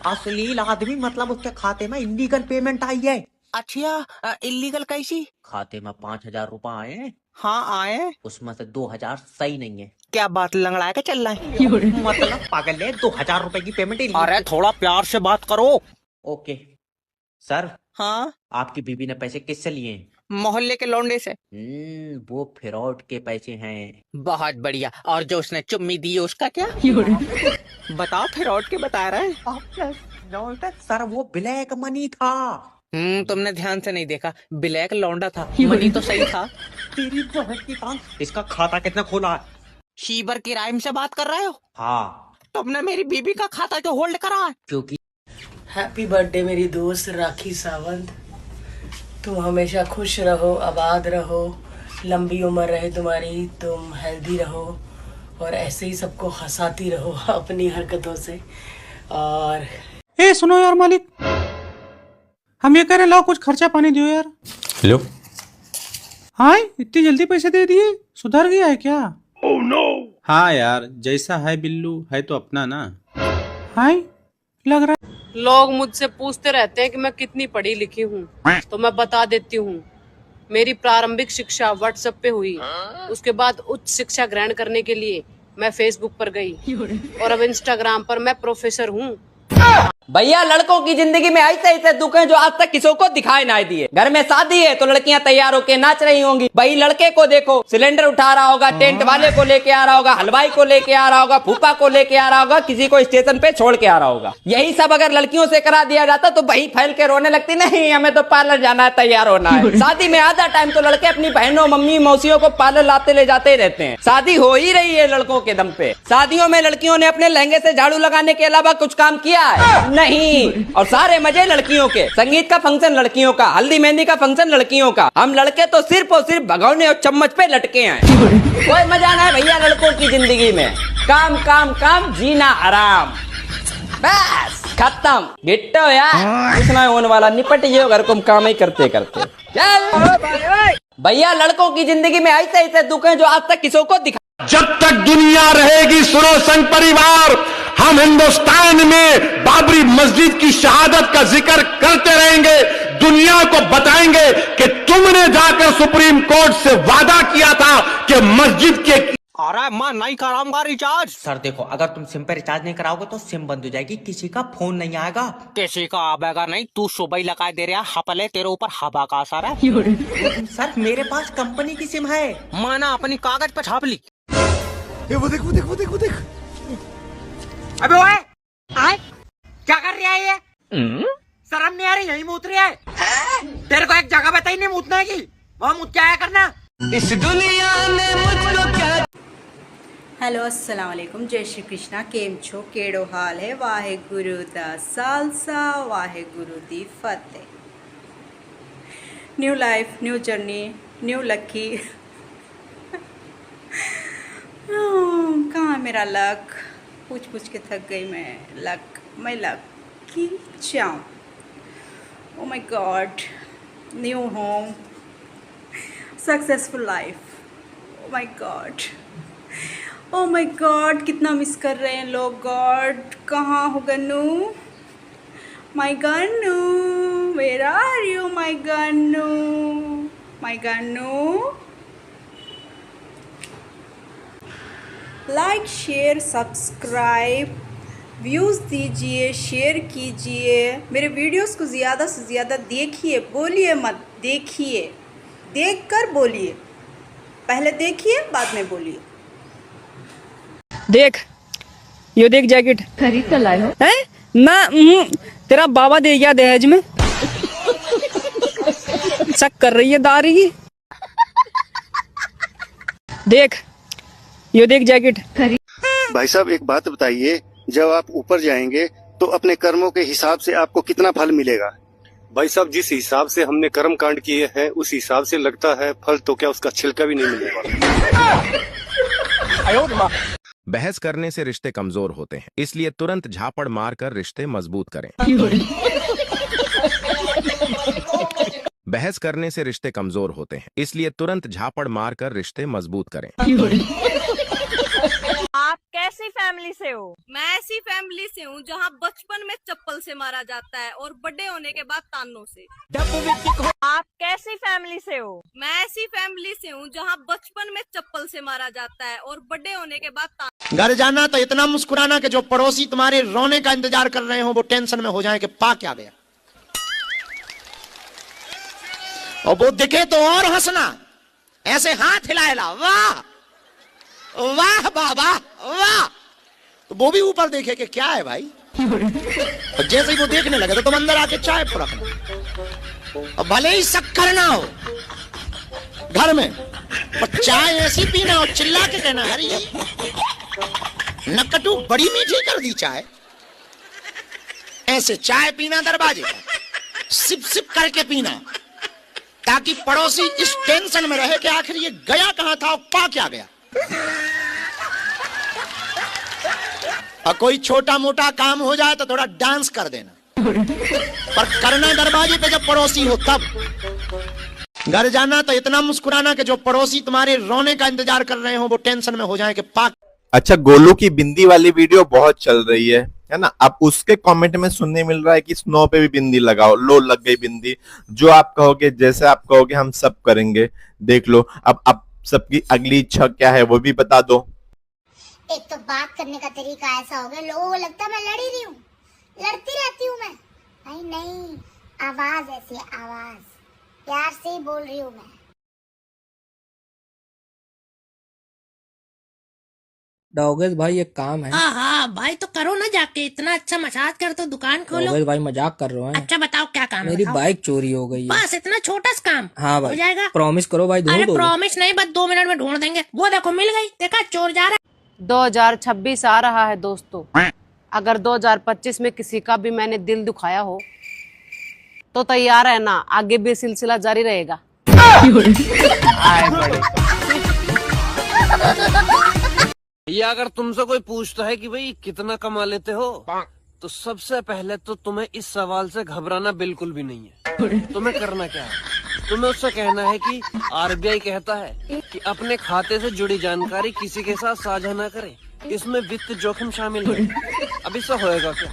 अश्लील आदमी, मतलब उसके खाते में इलीगल पेमेंट आई है। अच्छा इलीगल कैसी? खाते में 5000 रुपए आए हैं। हाँ आए, उसमें से 2000 सही नहीं है। क्या बात लंगड़ा के चल रहा है? मतलब पागल है, 2000 रुपए की पेमेंट। अरे थोड़ा प्यार से बात करो। Okay sir. हाँ आपकी बीबी ने पैसे किससे लिए हैं? मोहल्ले के लौंडे से। वो फ्रॉड के पैसे हैं। बहुत बढ़िया। और जो उसने चुम्मी दी उसका क्या? बताओ फ्रॉड के बता रहे हैं। सर वो ब्लैक मनी था। तुमने ध्यान से नहीं देखा, ब्लैक लौंडा था, मनी तो सही था। तेरी बहन की टांग। इसका खाता कितना खोला है? शीबर की राइम से बात कर रहे हो? हाँ। तुमने मेरी बीबी का खाता क्यों होल्ड करा है? क्योंकि हैप्पी बर्थडे मेरी दोस्त राखी सावंत। तुम हमेशा खुश रहो, आबाद रहो, लंबी उम्र रहे तुम्हारी, तुम हेल्दी रहो और ऐसे ही सबको हंसाती रहो अपनी हरकतों से। और सुनो यार मालिक, हम ये कह रहे लाओ कुछ खर्चा पानी दो यार। लो। हाँ इतनी जल्दी पैसे दे दिए, सुधर गया है क्या? Oh no! हाँ यार, जैसा है बिल्लू है तो अपना ना। हाँ लग रहा है। लोग मुझसे पूछते रहते हैं कि मैं कितनी पढ़ी लिखी हूँ, तो मैं बता देती हूँ। मेरी प्रारंभिक शिक्षा व्हाट्सएप पे हुई, उसके बाद उच्च शिक्षा ग्रहण करने के लिए मैं फेसबुक पर गई और अब इंस्टाग्राम पर मैं प्रोफेसर हूँ। भैया लड़कों की जिंदगी में ऐसे ऐसे दुख हैं जो आज तक किसी को दिखाई ना दिए। घर में शादी है तो लड़कियां तैयार होके नाच रही होंगी। भाई लड़के को देखो, सिलेंडर उठा रहा होगा, टेंट वाले को लेके आ रहा होगा, हलवाई को लेके आ रहा होगा, फूफा को लेके आ रहा होगा, किसी को स्टेशन पे छोड़ के आ रहा होगा। यही सब अगर लड़कियों से करा दिया जाता तो भाई फैल के रोने लगती, नहीं हमें तो पार्लर जाना है, तैयार होना है। शादी में आधा टाइम तो लड़के अपनी बहनों, मम्मी, मौसियों को पार्लर लाते ले जाते ही रहते हैं। शादी हो ही रही है लड़कों के दम पे। शादियों में लड़कियों ने अपने लहंगे से झाड़ू लगाने के अलावा कुछ काम किया है? नहीं। और सारे मजे लड़कियों के। संगीत का फंक्शन लड़कियों का, हल्दी मेहंदी का फंक्शन लड़कियों का। हम लड़के तो सिर्फ और सिर्फ भगोने और चम्मच पे लटके हैं। कोई मजा नहीं भैया लड़कों की जिंदगी में। काम काम काम, जीना आराम, बस खत्म। गिट्टो यार कुछ ना होने वाला, निपट ये घर को काम ही करते करते। भैया लड़कों की जिंदगी में ऐसे ऐसे दुख हैं जो आज तक किसी को दिखा। जब तक दुनिया रहेगी सुनो संघ परिवार, हम हिंदुस्तान में बाबरी मस्जिद की शहादत का जिक्र करते रहेंगे। दुनिया को बताएंगे कि तुमने जाकर सुप्रीम कोर्ट से वादा किया था कि मस्जिद के। अरे मैं नहीं कराऊंगा रिचार्ज। सर देखो, अगर तुम सिम पे रिचार्ज नहीं कराओगे तो सिम बंद हो जाएगी, किसी का फोन नहीं आएगा। किसी का आएगा नहीं, तू सुबह ही लगा दे रहा हपले, तेरे ऊपर हवा का असर है। सर मेरे पास कंपनी की सिम है, मैंने अपनी कागज पे छाप ली। वो देख वो देख वो देख वो देख। अबे ओए, क्या कर रहा है ये? शर्म नहीं आ रही? यही मूत रही है? तेरे को एक जगह बताई नहीं मूतना की, वहाँ मूत के आया करना। इस दुनिया में मुझको क्या। हेलो अस्सलाम वालेकुम, जय श्री कृष्णा। केम छो, केड़ो हाल है? वाहे गुरु दा सालसा, वाहे गुरु दी फतेह। New life, new journey, new lucky. कहाँ मेरा लक? पूछ पूछ के थक गई मैं। मैं लकी चाहूँ। Oh my God, new home, successful life. Oh my God, oh my God, कितना मिस कर रहे हैं लोग। गॉड कहाँ हो Gannu? My Gannu, where are you my Gannu? My Gannu. Like share subscribe, views दीजिए, शेयर कीजिए। मेरे वीडियोस को ज़्यादा से ज़्यादा देखिए, बोलिए मत, देखिए, देखकर बोलिए। पहले देखिए बाद में बोलिए। देख यो देख, जैकेट खरीद कर लाए हो? है ना? तेरा बाबा दे गया दहेज में। शक कर रही है दारी की। देख यो देख, जैकेट भाई साहब एक बात बताइए, जब आप ऊपर जाएंगे तो अपने कर्मों के हिसाब से आपको कितना फल मिलेगा? भाई साहब जिस हिसाब से हमने कर्म कांड किए हैं उस हिसाब से लगता है फल तो क्या उसका छिलका भी नहीं मिलेगा। बहस करने से रिश्ते कमजोर होते हैं, इसलिए तुरंत झापड़ मारकर रिश्ते मजबूत करें। बहस करने से रिश्ते कमजोर होते हैं, इसलिए तुरंत झापड़ मारकर रिश्ते मजबूत करें। आप कैसी फैमिली से हो? मैं ऐसी फैमिली से हूँ जहाँ बचपन में चप्पल से मारा जाता है और बड़े होने के बाद तानों से। आप कैसी फैमिली से हो? मैं ऐसी फैमिली से हूँ जहाँ बचपन में चप्पल से मारा जाता है और बड़े होने के बाद तानों। घर जाना तो इतना मुस्कुराना कि जो पड़ोसी तुम्हारे रोने का इंतजार कर रहे हो वो टेंशन में हो जाए कि पा क्या गया, और वो दिखे तो और हंसना, ऐसे हाथ हिलाएला, वाह वाह बाबा वाह, तो वो भी ऊपर देखे कि क्या है भाई। और जैसे ही वो देखने लगे तो तुम अंदर आके चाय रखना, और भले ही शक्कर ना हो घर में, पर चाय ऐसी पीना और चिल्ला के कहना, अरे नकटू बड़ी मीठी कर दी चाय। ऐसे चाय पीना दरवाजे पर, सिप सिप करके पीना, ताकि पड़ोसी इस टेंशन में रहे कि आखिर ये गया कहां था और पा क्या गया। और कोई छोटा मोटा काम हो जाए तो थोड़ा डांस कर देना, पर करना दरवाजे पे जब पड़ोसी हो तब। घर जाना तो इतना मुस्कुराना कि जो पड़ोसी तुम्हारे रोने का इंतजार कर रहे हो वो टेंशन में हो जाए कि पाक। अच्छा, गोलू की बिंदी वाली वीडियो बहुत चल रही है, है ना। अब उसके कमेंट में सुनने मिल रहा है कि स्नो पे भी बिंदी लगाओ, लो लग गई बिंदी, जो आप कहोगे जैसे आप कहोगे हम सब करेंगे। देख लो अब आप सबकी अगली इच्छा क्या है वो भी बता दो। एक तो बात करने का तरीका ऐसा हो गया, लोगों को लगता है मैं लड़ ही रही हूँ, लड़ती रहती हूँ मैं। नहीं नहीं, आवाज ऐसी है, आवाज प्यार से ही बोल रही हूँ मैं। डॉगेश भाई एक काम है। हाँ भाई तो करो ना, जाके इतना अच्छा मसाज कर तो दुकान खोलो। डॉगेश भाई मजाक कर रहे हैं। अच्छा बताओ क्या काम है? मेरी बताओ। बाइक चोरी हो गई है। बस इतना छोटा सा काम हाँ भाई हो जाएगा। प्रॉमिस करो भाई, अरे ढूंढ दो। प्रॉमिस नहीं, बस 2 मिनट में ढूंढ देंगे। वो देखो मिल गई, देखा चोर जा रहा है। 2026 आ रहा है दोस्तों, अगर 2025 में किसी का भी मैंने दिल दुखाया हो तो तैयार है ना, आगे भी सिलसिला जारी रहेगा। या अगर तुमसे कोई पूछता है कि भाई कितना कमा लेते हो, तो सबसे पहले तो तुम्हें इस सवाल से घबराना बिल्कुल भी नहीं है। तुम्हें करना क्या है, तुम्हें उससे कहना है कि आरबीआई कहता है कि अपने खाते से जुड़ी जानकारी किसी के साथ साझा न करें, इसमें वित्त जोखिम शामिल है। अब इससे होएगा क्या?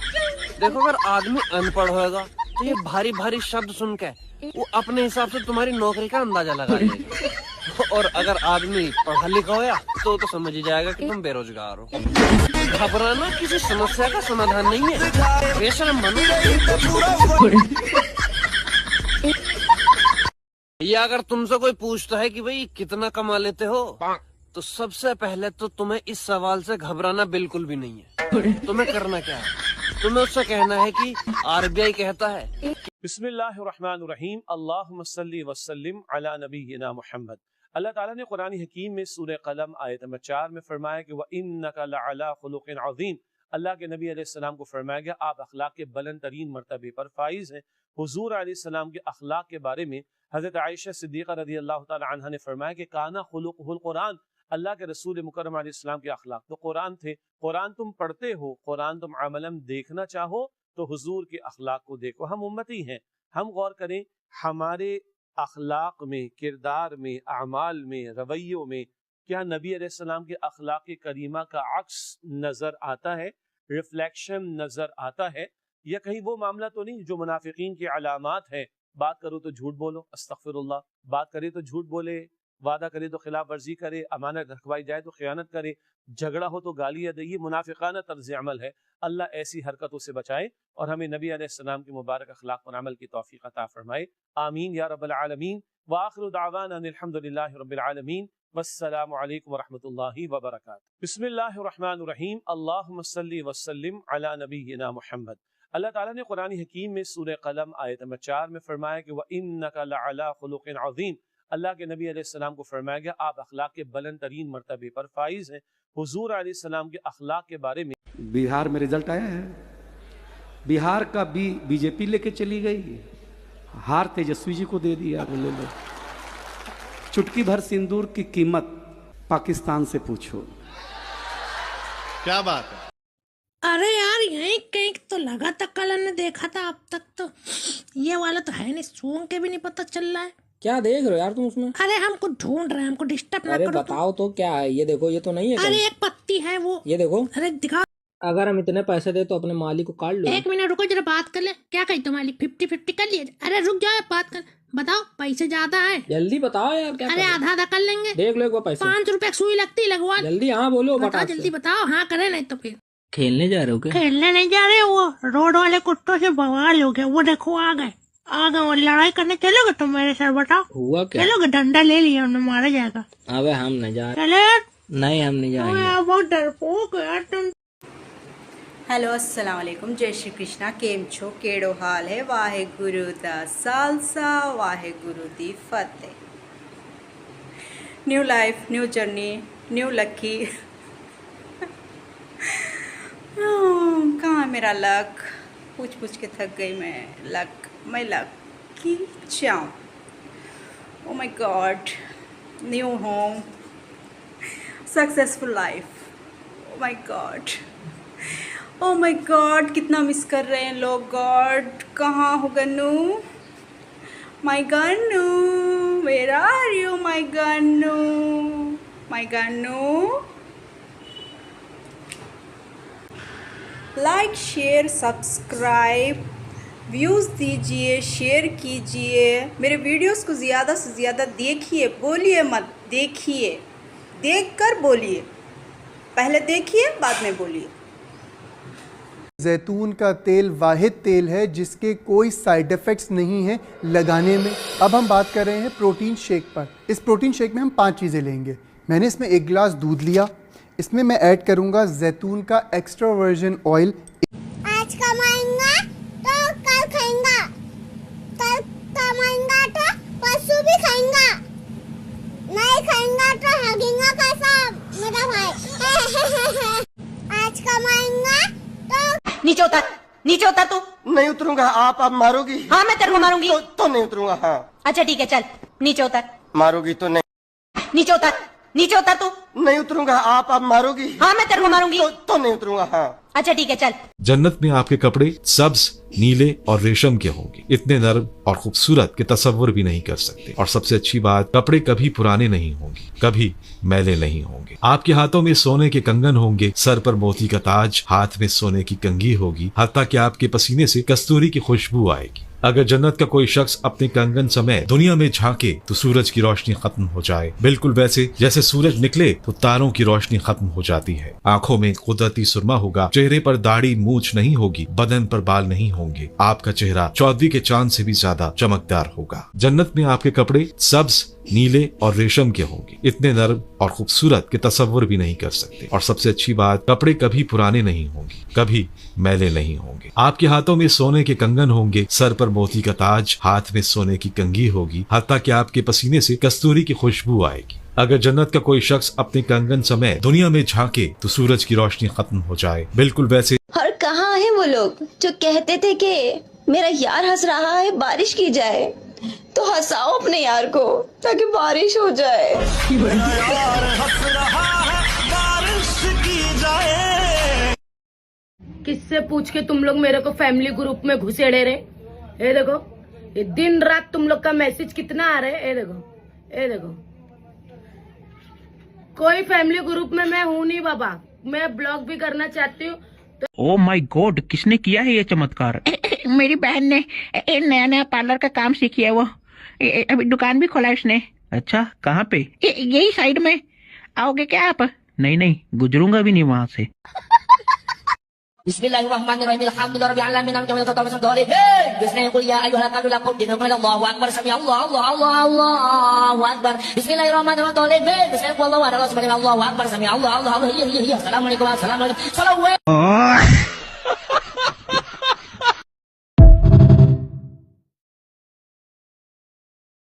देखो अगर आदमी अनपढ़ होएगा तो ये भारी भारी शब्द सुन के वो अपने हिसाब से तुम्हारी नौकरी का अंदाजा लगा लेगा, और अगर आदमी पढ़ा लिखा होया तो समझ ही जाएगा कि तुम बेरोजगार हो। घबराना किसी समस्या का समाधान नहीं है, बेशर्म बनो। या अगर तुमसे कोई पूछता है कि भाई कितना कमा लेते हो, तो सबसे पहले तो तुम्हें इस सवाल से घबराना बिल्कुल भी नहीं है। तुम्हें करना क्या है, तुम्हें उससे कहना है कि आरबीआई कहता है। बिस्मिल्लाहिर्रहमानिर्रहीम, अल्लाहुम्मा सल्ली वसल्लिम अला नबीना मुहम्मद। अल्लाह ताला ने कुरान हकीम में सूरह कलम आयत नंबर 4 में फरमाया कि व इन्नका लअला खुलुकिन अज़ीम। अल्लाह के नबी अलैहिस्सलाम को फरमाया गया आप अखलाक के बुलंद तरीन मर्तबे पर फाइज हैं। हुजूर अलैहिस्सलाम के अखलाक के बारे में हज़रत आयशा सिद्दीक़ा रज़ियल्लाहु ताला अन्हा ने फरमाया कि काना खुलुकुहुल कुरान। अल्लाह के रसूल मुकर्रम अलैहिस्सलाम के अखलाक तो कुरान थे। कुरान तुम पढ़ते हो, कुरान तुम अमलन देखना चाहो तो हुजूर के अखलाक को देखो। हम उम्मती हैं, हम गौर करें हमारे अखलाक में, किरदार में, अमाल में, रवैयों में क्या नबी अलैहिस्सलाम के अखलाक करीमा का अक्स नजर आता है, रिफ्लेक्शन नजर आता है, या कहीं वो मामला तो नहीं जो मुनाफिकीन की अलामात है। बात करो तो झूठ बोलो, अस्तगफिरुल्लाह, बात करे तो झूठ बोले, वादा करे तो खिलाफ वर्जी करे, अमानत रखवाई जाए तो खयानत करे, झगड़ा हो तो गालियां दे, ये मुनाफिकाना तर्ज अमल है। अल्लाह ऐसी हरकतों से बचाए और हमें नबी अलैहिस्सलाम के मुबारक अखलाक पर अमल की तौफीक अता फरमाए। आमीन या रब्बल आलमीन। व आखिरु दावाना अल्हम्दुलिल्लाहि रब्बिल आलमीन। वस्सलामु अलैकुम व रहमतुल्लाहि व बरकातुहू। बिस्मिल्लाहिर रहमानिर रहीम। अल्लाहुम्मा सल्ली व सल्लिम अला नबीना मुहम्मद। अल्लाह ताला ने कुरान हकीम में सूरह कलम आयत नंबर 4 में फरमाया कि व इन्नका लअला खुलुकिन अज़ीम। अल्लाह के नबी अलैहिस्सलाम को फरमाया गया आप अखलाक के बुलंद तरीन मर्तबे पर फाइज हैं। हुजूर अलैहिस्सलाम के अखलाक के बारे में बिहार में रिजल्ट आया है, बिहार का बीजेपी लेके चली गई, हार तेजस्वी जी को दे दिया। बोले लो चुटकी भर सिंदूर की कीमत पाकिस्तान से पूछो। क्या बात है? अरे यार यही कहीं तो लगा था, कल ने देखा था, अब तक तो ये वाला तो है नहीं, सूंघ के भी नहीं पता चल रहा है। क्या देख रहे हो यार तुम उसमें? अरे हमको ढूंढ रहे हैं, हमको डिस्टर्ब ना अरे करो। बताओ तो क्या है ये? देखो ये तो नहीं है। अरे एक पत्ती है वो, ये देखो। अरे दिखा। अगर हम इतने पैसे दे तो अपने मालिक को काट लो। 1 मिनट रुको जरा बात कर ले। क्या कही तो मालिक 50-50 कर लिए? अरे रुक जाओ बात कर, बताओ पैसे ज्यादा है? जल्दी बताओ यार क्या। अरे आधा आधा कर लेंगे। देख लो एक बार पैसे। 5 रुपए सुई लगती लगवा। जल्दी हाँ बोलो। बताओ जल्दी बताओ, हाँ करे नहीं तो फिर। खेलने जा रहे हो क्या? खेलने नहीं जा रहे, वो रोड वाले कुत्तों से बवाल हो गया। वो देखो आ गए और लड़ाई करने चलोगे तुम मेरे सर? बताओ हुआ क्या? चलोगे? डंडा ले लिया उन्हें, मारा जाएगा। अबे हम नहीं जा रहे। चले नहीं हम नहीं जाएंगे। बहुत डरपोक यार तुम। हेलो अस्सलाम वालेकुम, जय श्री कृष्णा। केम छो, केड़ो हाल है? वाहे गुरु दा सालसा, वाहे गुरु दी फतेह। New life, new journey, new lucky. कहाँ मेरा लक? पूछ पूछ के थक गई मैं। मैं लकी जाऊँ। Oh my God, new home, successful life. Oh my God, oh my God, कितना मिस कर रहे हैं लोग। गॉड कहाँ हो Gannu? My Gannu, where are you my Gannu? My Gannu, like share subscribe, views दीजिए, शेयर कीजिए, मेरे वीडियोस को ज़्यादा से ज़्यादा देखिए, बोलिए मत, देखिए, देखकर बोलिए, पहले देखिए बाद में बोलिए। जैतून का तेल वाहिद तेल है जिसके कोई साइड इफ़ेक्ट्स नहीं है लगाने में। अब हम बात कर रहे हैं प्रोटीन शेक पर। इस प्रोटीन शेक में हम 5 चीज़ें लेंगे। मैंने इसमें 1 गिलास दूध लिया, इसमें मैं ऐड करूंगा जैतून का एक्स्ट्रा वर्जिन ऑयल। आज कमाएंगा तो कल खाएंगा, कल कमाएंगा तो परसों भी खाएंगा, नहीं खाएंगा तो हगेंगा कैसा मेरा भाई। आज कमाएंगा तो नीचे उतर, नीचे उतर तू। नहीं उतरूंगा, आप मारोगी। हाँ मैं तेरे को मारूंगी। तो नहीं उतरूंगा। हाँ अच्छा ठीक है, चल नीचे उतर। मारोगी तो नहीं। नीचे उतर, नीचे उतर तू। नहीं उतरूंगा, आप मारोगी। हाँ मैं तेरे को मारूंगी। तो नहीं उतरूंगा। हाँ अच्छा ठीक है, चल। जन्नत में आपके कपड़े सब्ज, नीले और रेशम के होंगे। इतने नर्म और खूबसूरत के तस्वर भी नहीं कर सकते। और सबसे अच्छी बात, कपड़े कभी पुराने नहीं होंगे, कभी मैले नहीं होंगे। आपके हाथों में सोने के कंगन होंगे, सर पर मोती का ताज, हाथ में सोने की कंघी होगी, हत्ता कि आपके पसीने से कस्तूरी की खुशबू आएगी। अगर जन्नत का कोई शख्स अपने कंगन समेत दुनिया में झांके तो सूरज की रोशनी खत्म हो जाए, बिल्कुल वैसे जैसे सूरज निकले तो तारों की रोशनी खत्म हो जाती है। आंखों में कुदरती सुरमा होगा, चेहरे पर दाढ़ी मूछ नहीं होगी, बदन पर बाल नहीं होंगे। आपका चेहरा चौदवी के चांद से भी ज्यादा चमकदार होगा। जन्नत में आपके कपड़े सब्ज, नीले और रेशम के होंगे। इतने नर्म और खूबसूरत के तस्वर भी नहीं कर सकते। और सबसे अच्छी बात, कपड़े कभी पुराने नहीं होंगे, कभी मैले नहीं होंगे। आपके हाथों में सोने के कंगन होंगे, सर पर मोती का ताज, हाथ में सोने की कंघी होगी, हत्ता कि आपके पसीने से कस्तूरी की खुशबू आएगी। अगर जन्नत का कोई शख्स अपने कंगन समेत दुनिया में झांके तो सूरज की रोशनी खत्म हो जाए, बिल्कुल वैसे। और कहाँ है वो लोग जो कहते थे कि मेरा यार हंस रहा है, बारिश की जाए, तो हंसाओ अपने यार को ताकि बारिश हो जाए। किससे पूछ के तुम लोग मेरे को फैमिली ग्रुप में घुसेड़े रहे? ये देखो, ये दिन रात तुम लोग का मैसेज कितना आ रहा है। ये देखो, ये देखो, कोई फैमिली ग्रुप में मैं हूँ नहीं बाबा। मैं ब्लॉग भी करना चाहती हूँ तो। ओ माय गॉड, किसने किया है ये चमत्कार? मेरी बहन ने नया नया पार्लर का काम सीखी है। वो अभी दुकान भी खोला है उसने। अच्छा, कहाँ पे? यही साइड में। आओगे क्या आप? नहीं नहीं, गुजरूंगा भी नहीं वहाँ से। बिस्मिल्लाहिर्रहमानिर्रहीम, अल्हम्दुलिल्लाहि रब्बिल आलमीन, बिस्मिल्लाह या अय्युहल काफिरून दिनकुम अल्लाहु अकबर, समी अल्लाहु अल्लाहु अकबर, बिस्मिल्लाहिर्रहमानिर्रहीम, बिस्मिल्लाह अल्लाहु अकबर, समी अल्लाहु अकबर, समी अल्लाहु अस्सलामु अलैकुम, अस्सलामु अलैकुम।